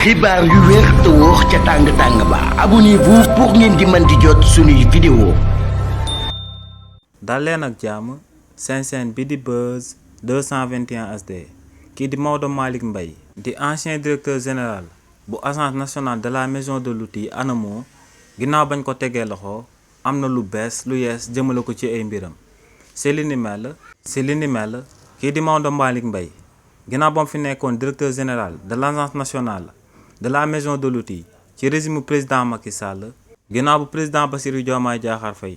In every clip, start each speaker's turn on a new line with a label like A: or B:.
A: xibaar yu wér te wóor ca tàng-tàng ba abonnez-vous pour ngeen di mën di jot suñuy vidéo.
B: dal leen ak jàmm seen chaîne bi di Buzz 221 HD kii di Maodo Malick Mbaye di ancien directeur général bu agence nationale de la maison de l'outil ANAMO ginnaaw bañ ko tegee loxo am na lu bees lu yees jëmale ko ci ay mbiram si li ni mel kii di Maodo Malick Mbaye ginnaaw ba mu fi nekkoon directeur général de l'agence nationale de la maison de l'outil ci régime président Macky Sall ginnaaw bu président Bassirou Diomaye Diakhar Faye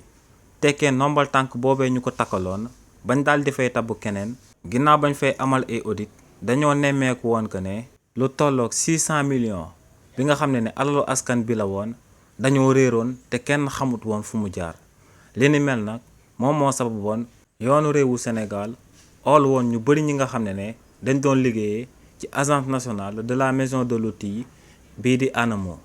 B: tekkee ndombal tànk boobee ñu ko takkaloon bañ daal di fay tabb keneen ginnaaw bañ fay amal ay audit dañoo nemmeeku woon que ne lu tolloog 600 millions bi nga xam ne alalu askan bi la woon dañoo réeroon te kenn xamut woon fu mu jaar li ni mel nag moom moo sababoon yoonu réewu Sénégal ool woon ñu bëri ñi nga xam ne dañ doon liggéeyee ci agence nationale de la maison de l'outil bii di ANAMO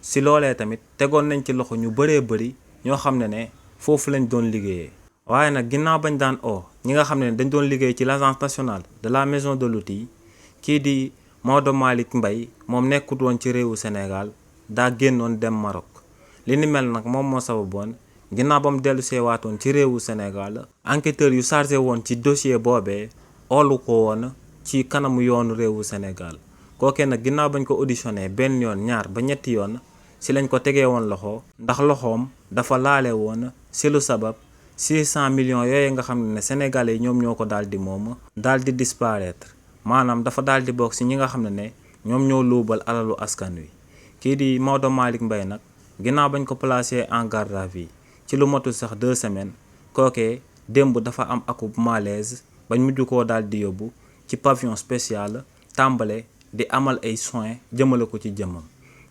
B: si loolee tamit tegoon nañ ci loxo ñu bëree bëri ñoo xam ne foofu lañ doon liggéeyee waaye nag ginnaaw bañ daan ñi nga xam ne dañ doon liggéey ci l'agence nationale de la maison de l'outil kii di Maodo Malick Mbaye moom nekkut woon ci réewu Sénégal daa génnoon dem Maroc li ni mel nag moom moo sababoon ginnaaw ba mu dellu seewaatoon ci réewu Sénégal enquêteurs yu chargé woon ci dossier boobee oolu ko woon ci kanamu yoonu réewu Sénégal kookee nag ginnaaw bañ ko auditionné benn yoon ñaar ba ñetti yoon si lañ ko tegee woon loxo ndax loxoom dafa laale woon si lu sabab 600 millions yooyu nga xam ne sénégalais yi ñoom ñoo ko daal di moom daal di disparaître maanaam dafa daal di bokk si ñi nga xam ne ñoom ñoo luubal alalu askan wi kii di Maodo Malick Mbaye nag ginnaaw bañ ko placé en garde à vue ci lu motul sax 2 semaines kookee démb dafa am akub malaise bañ mujj koo daal di yóbbu ci pavillon spécial tàmbale di amal ay soins jëmale ko ci jëmmam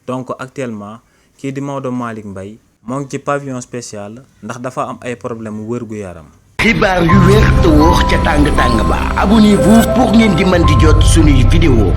B: donc actuellement kii di Maodo Malick Mbaye moo ngi ci pavillon spécial ndax dafa am ay problème wërgu yaram.
A: xibaar yu wér te wóor ca tàng-tàng ba abonnez-vous pour ngeen di mën di jot suñuy vidéo.